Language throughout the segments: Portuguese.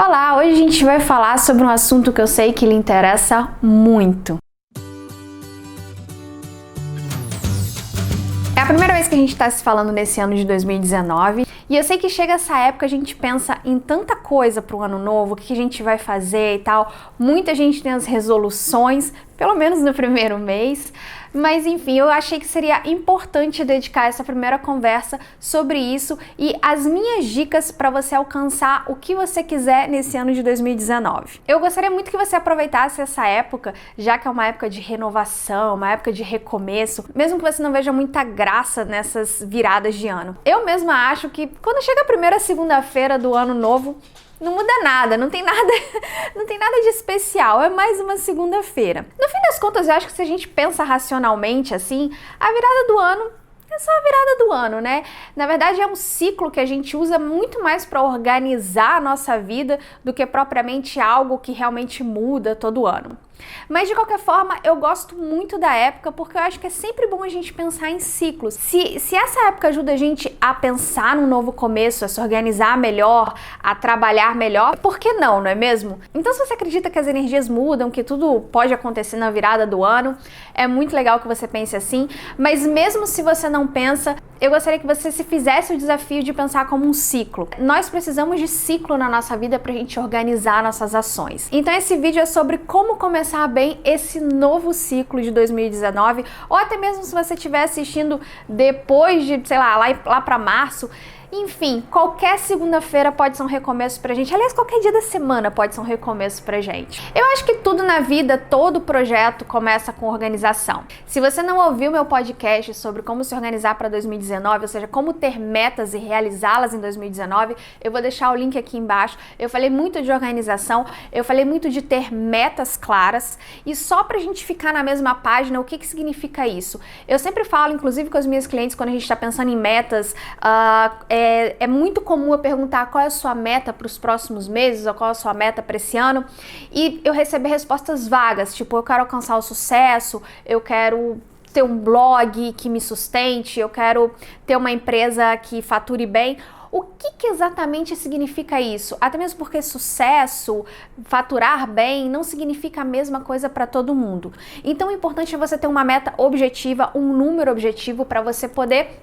Olá, hoje a gente vai falar sobre um assunto que eu sei que lhe interessa muito. É a primeira vez que a gente está se falando nesse ano de 2019 e eu sei que chega essa época a gente pensa em tanta coisa para o ano novo, o que a gente vai fazer e tal. Muita gente tem as resoluções, pelo menos no primeiro mês, mas enfim, eu achei que seria importante dedicar essa primeira conversa sobre isso e as minhas dicas para você alcançar o que você quiser nesse ano de 2019. Eu gostaria muito que você aproveitasse essa época, já que é uma época de renovação, uma época de recomeço, mesmo que você não veja muita graça nessas viradas de ano. Eu mesma acho que quando chega a primeira segunda-feira do ano novo, não muda nada, não tem nada de especial, é mais uma segunda-feira. No fim das contas, eu acho que se a gente pensa racionalmente assim, a virada do ano é só a virada do ano, né? Na verdade, é um ciclo que a gente usa muito mais para organizar a nossa vida do que propriamente algo que realmente muda todo ano. Mas de qualquer forma, eu gosto muito da época porque eu acho que é sempre bom a gente pensar em ciclos. Se essa época ajuda a gente a pensar num novo começo, a se organizar melhor, a trabalhar melhor, por que não, não é mesmo? Então, se você acredita que as energias mudam, que tudo pode acontecer na virada do ano, é muito legal que você pense assim, mas mesmo se você não pensa, eu gostaria que você se fizesse o desafio de pensar como um ciclo. Nós precisamos de ciclo na nossa vida para a gente organizar nossas ações. Então esse vídeo é sobre como começar bem esse novo ciclo de 2019, ou até mesmo se você estiver assistindo depois de, sei lá para março. Enfim, qualquer segunda-feira pode ser um recomeço pra gente. Aliás, qualquer dia da semana pode ser um recomeço pra gente. Eu acho que tudo na vida, todo projeto começa com organização. Se você não ouviu meu podcast sobre como se organizar para 2019, ou seja, como ter metas e realizá-las em 2019, eu vou deixar o link aqui embaixo. Eu falei muito de organização, eu falei muito de ter metas claras e só pra gente ficar na mesma página, o que significa isso? Eu sempre falo, inclusive com os meus clientes, quando a gente está pensando em metas, é muito comum eu perguntar qual é a sua meta para os próximos meses ou qual é a sua meta para esse ano e eu receber respostas vagas, tipo, eu quero alcançar o sucesso, eu quero ter um blog que me sustente, eu quero ter uma empresa que fature bem. O que exatamente significa isso? Até mesmo porque sucesso, faturar bem, não significa a mesma coisa para todo mundo. Então o importante é você ter uma meta objetiva, um número objetivo para você poder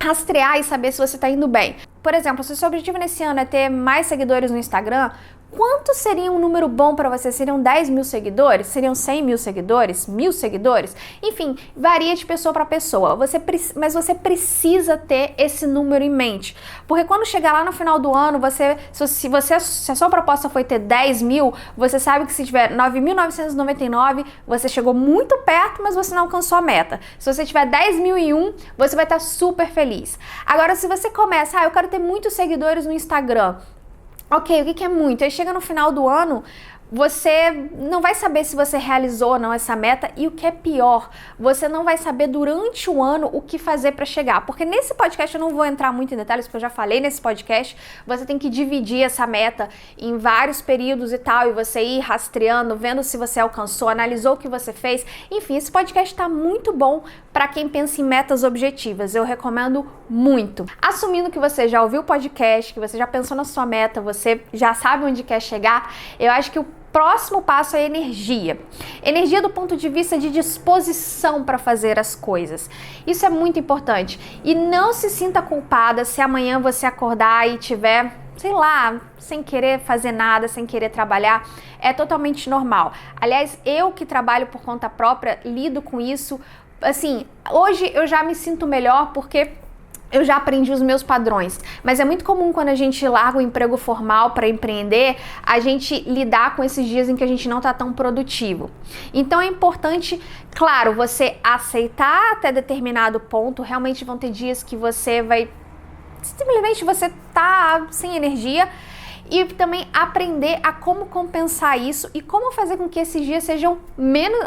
rastrear e saber se você está indo bem. Por exemplo, se o seu objetivo nesse ano é ter mais seguidores no Instagram, quanto seria um número bom para você? Seriam 10 mil seguidores? Seriam 100 mil seguidores? 1000 seguidores? Enfim, varia de pessoa para pessoa. Mas você precisa ter esse número em mente. Porque quando chegar lá no final do ano, se a sua proposta foi ter 10 mil, você sabe que se tiver 9.999, você chegou muito perto, mas você não alcançou a meta. Se você tiver 10.001, você vai estar super feliz. Agora, se você começa, eu quero ter muitos seguidores no Instagram. Ok, o que é muito? Aí chega no final do ano, você não vai saber se você realizou ou não essa meta e o que é pior, você não vai saber durante o ano o que fazer para chegar, porque nesse podcast eu não vou entrar muito em detalhes, porque eu já falei nesse podcast, você tem que dividir essa meta em vários períodos e tal, e você ir rastreando, vendo se você alcançou, analisou o que você fez, enfim, esse podcast está muito bom para quem pensa em metas objetivas, eu recomendo muito. Assumindo que você já ouviu o podcast, que você já pensou na sua meta, você já sabe onde quer chegar, eu acho que o próximo passo é energia. Energia do ponto de vista de disposição para fazer as coisas. Isso é muito importante. E não se sinta culpada se amanhã você acordar e tiver, sei lá, sem querer fazer nada, sem querer trabalhar. É totalmente normal. Aliás, eu que trabalho por conta própria, lido com isso. Assim, hoje eu já me sinto melhor porque eu já aprendi os meus padrões, mas é muito comum quando a gente larga o emprego formal para empreender, a gente lidar com esses dias em que a gente não está tão produtivo. Então é importante, claro, você aceitar até determinado ponto, realmente vão ter dias que você vai, simplesmente você tá sem energia, e também aprender a como compensar isso e como fazer com que esses dias sejam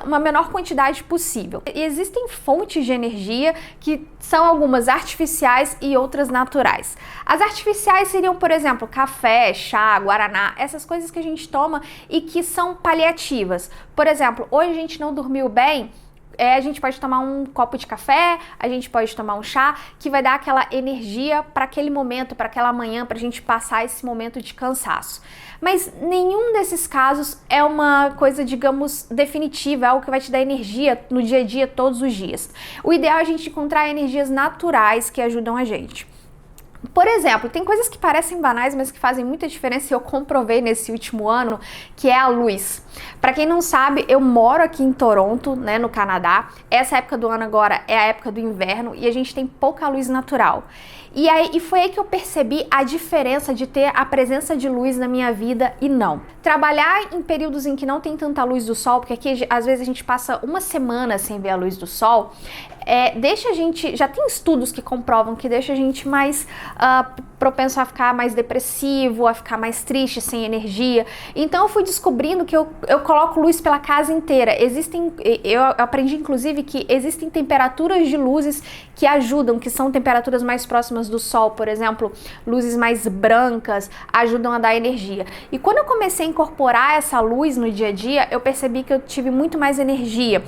uma menor quantidade possível. E existem fontes de energia que são algumas artificiais e outras naturais. As artificiais seriam, por exemplo, café, chá, guaraná, essas coisas que a gente toma e que são paliativas. Por exemplo, hoje a gente não dormiu bem, a gente pode tomar um copo de café, a gente pode tomar um chá, que vai dar aquela energia para aquele momento, para aquela manhã, para a gente passar esse momento de cansaço. Mas nenhum desses casos é uma coisa, digamos, definitiva, é algo que vai te dar energia no dia a dia, todos os dias. O ideal é a gente encontrar energias naturais que ajudam a gente. Por exemplo, tem coisas que parecem banais, mas que fazem muita diferença e eu comprovei nesse último ano, que é a luz. Para quem não sabe, eu moro aqui em Toronto, né, no Canadá. Essa época do ano agora é a época do inverno e a gente tem pouca luz natural. E foi aí que eu percebi a diferença de ter a presença de luz na minha vida e não. Trabalhar em períodos em que não tem tanta luz do sol, porque aqui às vezes a gente passa uma semana sem ver a luz do sol, deixa a gente, já tem estudos que comprovam que deixa a gente mais propenso a ficar mais depressivo, a ficar mais triste, sem energia. Então eu fui descobrindo que eu coloco luz pela casa inteira. Eu aprendi inclusive que existem temperaturas de luzes que ajudam, que são temperaturas mais próximas do sol, por exemplo, luzes mais brancas ajudam a dar energia. E quando eu comecei a incorporar essa luz no dia a dia, eu percebi que eu tive muito mais energia.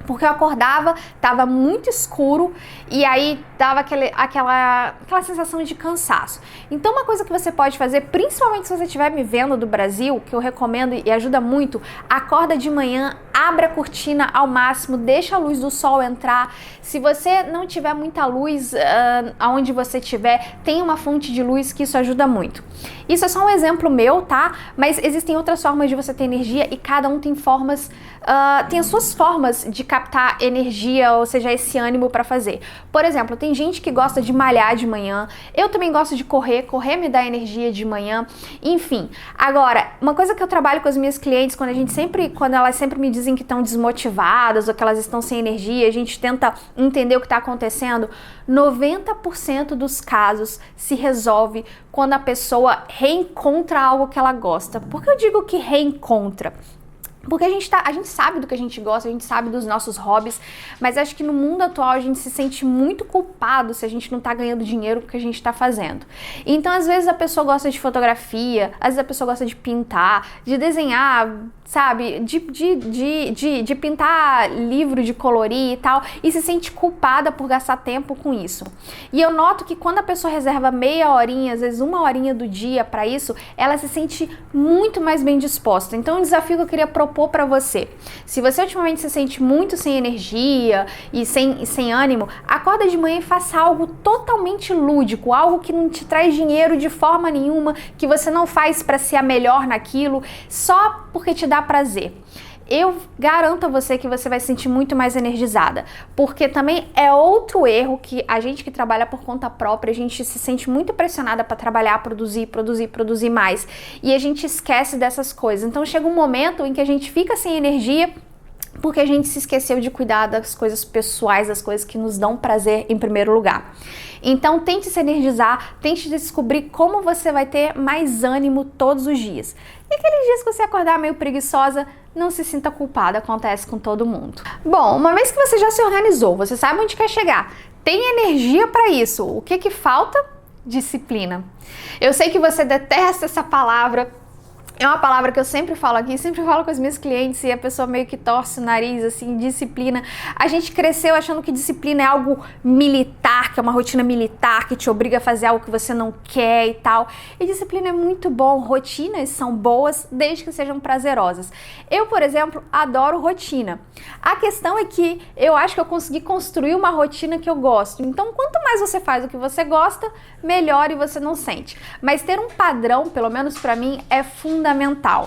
Porque eu acordava, tava muito escuro e aí dava aquela sensação de cansaço. Então uma coisa que você pode fazer, principalmente se você estiver me vendo do Brasil, que eu recomendo e ajuda muito, acorda de manhã, abre a cortina ao máximo, deixa a luz do sol entrar. Se você não tiver muita luz aonde você estiver, tem uma fonte de luz que isso ajuda muito. Isso é só um exemplo meu, tá? Mas existem outras formas de você ter energia e cada um tem formas, tem as suas formas de captar energia, ou seja, esse ânimo para fazer. Por exemplo, tem gente que gosta de malhar de manhã, eu também gosto de correr me dá energia de manhã, enfim. Agora, uma coisa que eu trabalho com as minhas clientes, quando elas sempre me dizem que estão desmotivadas ou que elas estão sem energia, a gente tenta entender o que está acontecendo, 90% dos casos se resolve quando a pessoa reencontra algo que ela gosta. Por que eu digo que reencontra? Porque a gente sabe do que a gente gosta, a gente sabe dos nossos hobbies, mas acho que no mundo atual a gente se sente muito culpado se a gente não tá ganhando dinheiro com o que a gente tá fazendo. Então, às vezes a pessoa gosta de fotografia, às vezes a pessoa gosta de pintar, de desenhar, sabe, de pintar livro, de colorir e tal, e se sente culpada por gastar tempo com isso. E eu noto que quando a pessoa reserva meia horinha, às vezes uma horinha do dia para isso, ela se sente muito mais bem disposta. Então, um desafio que eu queria propor para você. Se você ultimamente se sente muito sem energia e sem ânimo, acorda de manhã e faça algo totalmente lúdico, algo que não te traz dinheiro de forma nenhuma, que você não faz para ser a melhor naquilo, só porque te dá prazer. Eu garanto a você que você vai se sentir muito mais energizada, porque também é outro erro que a gente que trabalha por conta própria, a gente se sente muito pressionada para trabalhar, produzir mais, e a gente esquece dessas coisas. Então chega um momento em que a gente fica sem energia, porque a gente se esqueceu de cuidar das coisas pessoais, das coisas que nos dão prazer em primeiro lugar. Então tente se energizar, tente descobrir como você vai ter mais ânimo todos os dias. E aqueles dias que você acordar meio preguiçosa, não se sinta culpada, acontece com todo mundo. Bom, uma vez que você já se organizou, você sabe onde quer chegar, tem energia para isso, o que falta? Disciplina. Eu sei que você detesta essa palavra, é uma palavra que eu sempre falo aqui, sempre falo com as minhas clientes e a pessoa meio que torce o nariz, assim, disciplina. A gente cresceu achando que disciplina é algo militar, que é uma rotina militar, que te obriga a fazer algo que você não quer e tal. E disciplina é muito bom, rotinas são boas, desde que sejam prazerosas. Eu, por exemplo, adoro rotina. A questão é que eu acho que eu consegui construir uma rotina que eu gosto. Então, quanto mais você faz o que você gosta, melhor e você não sente. Mas ter um padrão, pelo menos pra mim, é fundamental.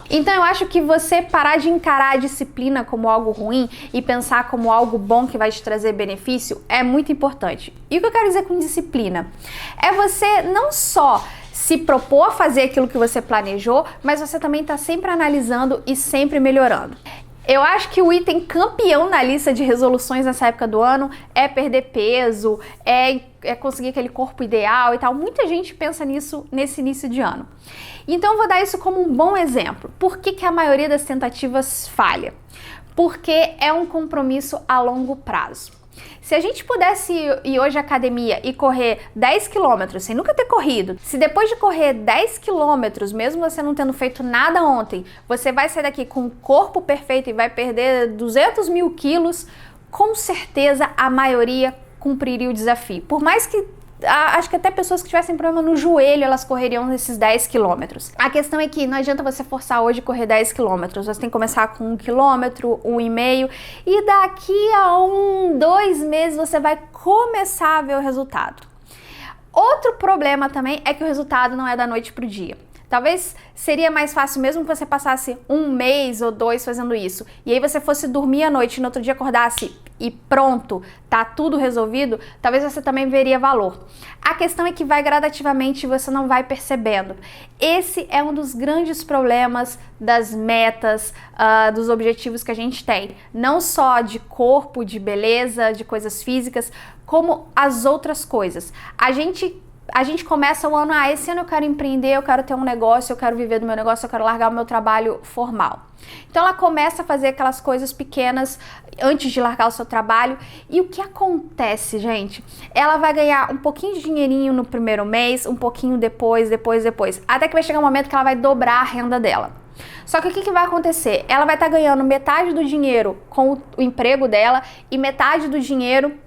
Então eu acho que você parar de encarar a disciplina como algo ruim e pensar como algo bom que vai te trazer benefício é muito importante. E o que eu quero dizer com disciplina? É você não só se propor a fazer aquilo que você planejou, mas você também está sempre analisando e sempre melhorando. Eu acho que o item campeão na lista de resoluções nessa época do ano é perder peso, é conseguir aquele corpo ideal e tal. Muita gente pensa nisso nesse início de ano. Então eu vou dar isso como um bom exemplo. Por que a maioria das tentativas falha? Porque é um compromisso a longo prazo. Se a gente pudesse ir hoje à academia e correr 10 km sem nunca ter corrido, se depois de correr 10 km, mesmo você não tendo feito nada ontem, você vai sair daqui com o corpo perfeito e vai perder 200 mil quilos, com certeza a maioria cumpriria o desafio. Por mais que acho que até pessoas que tivessem problema no joelho, elas correriam esses 10 quilômetros. A questão é que não adianta você forçar hoje correr 10 quilômetros. Você tem que começar com 1 quilômetro, 1,5, e daqui a 2 meses você vai começar a ver o resultado. Outro problema também é que o resultado não é da noite pro dia. Talvez seria mais fácil mesmo que você passasse 1 mês ou 2 fazendo isso, e aí você fosse dormir à noite e no outro dia acordasse e pronto, tá tudo resolvido, talvez você também veria valor. A questão é que vai gradativamente e você não vai percebendo. Esse é um dos grandes problemas das metas, dos objetivos que a gente tem. Não só de corpo, de beleza, de coisas físicas, como as outras coisas. A gente começa o ano, esse ano eu quero empreender, eu quero ter um negócio, eu quero viver do meu negócio, eu quero largar o meu trabalho formal. Então ela começa a fazer aquelas coisas pequenas antes de largar o seu trabalho, e o que acontece, gente? Ela vai ganhar um pouquinho de dinheirinho no primeiro mês, um pouquinho depois, até que vai chegar um momento que ela vai dobrar a renda dela. Só que o que vai acontecer? Ela vai estar ganhando metade do dinheiro com o emprego dela e metade do dinheiro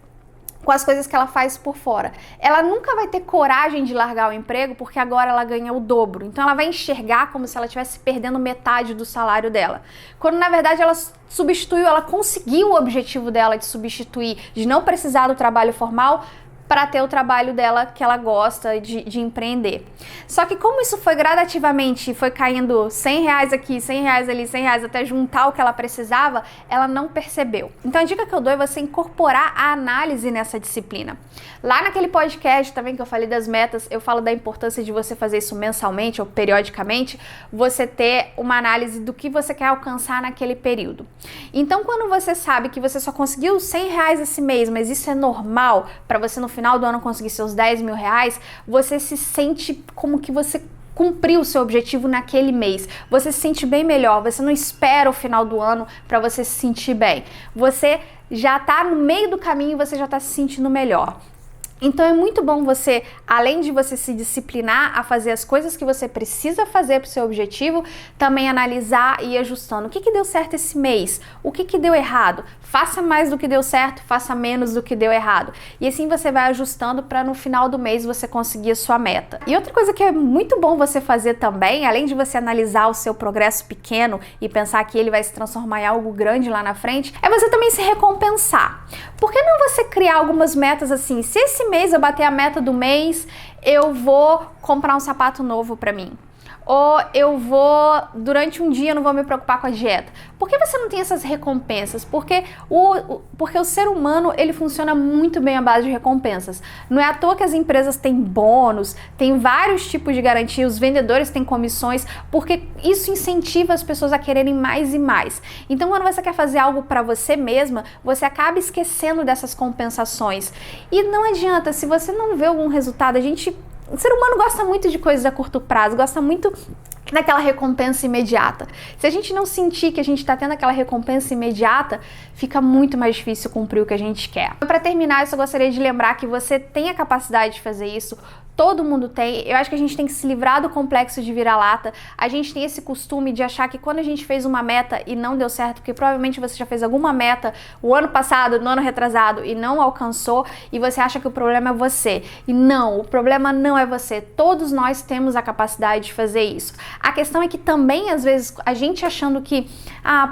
com as coisas que ela faz por fora. Ela nunca vai ter coragem de largar o emprego porque agora ela ganha o dobro. Então ela vai enxergar como se ela estivesse perdendo metade do salário dela. Quando na verdade ela substituiu, ela conseguiu o objetivo dela de substituir, de não precisar do trabalho formal para ter o trabalho dela que ela gosta de empreender. Só que como isso foi gradativamente, foi caindo R$100 aqui, R$100 ali, R$100 até juntar o que ela precisava, ela não percebeu. Então a dica que eu dou é você incorporar a análise nessa disciplina. Lá naquele podcast também que eu falei das metas, eu falo da importância de você fazer isso mensalmente ou periodicamente, você ter uma análise do que você quer alcançar naquele período. Então quando você sabe que você só conseguiu R$100 esse mês, mas isso é normal para você no final do ano conseguir seus R$10.000, você se sente como que você cumpriu o seu objetivo naquele mês. Você se sente bem melhor, você não espera o final do ano para você se sentir bem. Você já tá no meio do caminho e você já tá se sentindo melhor. Então é muito bom você, além de você se disciplinar a fazer as coisas que você precisa fazer para o seu objetivo, também analisar e ir ajustando. O que deu certo esse mês? O que deu errado? Faça mais do que deu certo, faça menos do que deu errado. E assim você vai ajustando para no final do mês você conseguir a sua meta. E outra coisa que é muito bom você fazer também, além de você analisar o seu progresso pequeno e pensar que ele vai se transformar em algo grande lá na frente, é você também se recompensar. Por que não você criar algumas metas assim? Se esse mês eu bater a meta do mês, eu vou comprar um sapato novo para mim. Ou eu vou, durante um dia, eu não vou me preocupar com a dieta. Por que você não tem essas recompensas? Porque o ser humano, ele funciona muito bem à base de recompensas. Não é à toa que as empresas têm bônus, tem vários tipos de garantia, os vendedores têm comissões, porque isso incentiva as pessoas a quererem mais e mais. Então, quando você quer fazer algo para você mesma, você acaba esquecendo dessas compensações. E não adianta, se você não vê algum resultado, o ser humano gosta muito de coisas a curto prazo, gosta muito daquela recompensa imediata. Se a gente não sentir que a gente está tendo aquela recompensa imediata, fica muito mais difícil cumprir o que a gente quer. Para terminar, eu só gostaria de lembrar que você tem a capacidade de fazer isso. Todo mundo tem. Eu acho que a gente tem que se livrar do complexo de vira-lata. A gente tem esse costume de achar que quando a gente fez uma meta e não deu certo, porque provavelmente você já fez alguma meta o ano passado, no ano retrasado e não alcançou, e você acha que o problema é você. E não, o problema não é você. Todos nós temos a capacidade de fazer isso. A questão é que também, às vezes, a gente achando que,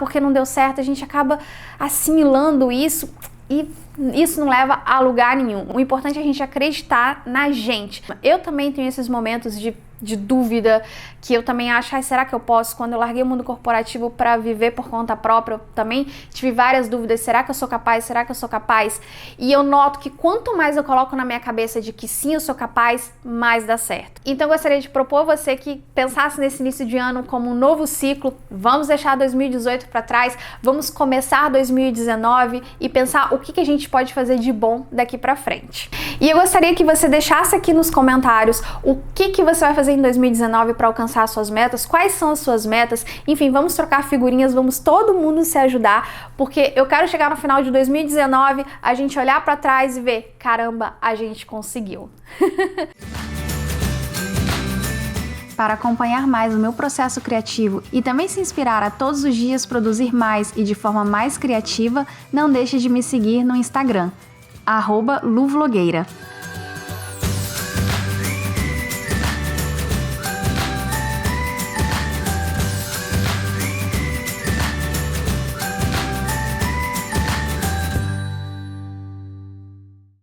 porque não deu certo, a gente acaba assimilando isso e isso não leva a lugar nenhum. O importante é a gente acreditar na gente. Eu também tenho esses momentos de dúvida, que eu também acho, será que eu posso? Quando eu larguei o mundo corporativo para viver por conta própria, eu também tive várias dúvidas, será que eu sou capaz? Será que eu sou capaz? E eu noto que quanto mais eu coloco na minha cabeça de que sim, eu sou capaz, mais dá certo. Então eu gostaria de propor a você que pensasse nesse início de ano como um novo ciclo, vamos deixar 2018 para trás, vamos começar 2019 e pensar o que a gente pode fazer de bom daqui para frente. E eu gostaria que você deixasse aqui nos comentários o que você vai fazer em 2019 para alcançar suas metas, quais são as suas metas, enfim, vamos trocar figurinhas, vamos todo mundo se ajudar, porque eu quero chegar no final de 2019, a gente olhar para trás e ver, caramba, a gente conseguiu. Para acompanhar mais o meu processo criativo e também se inspirar a todos os dias produzir mais e de forma mais criativa, não deixe de me seguir no Instagram, @luvlogueira.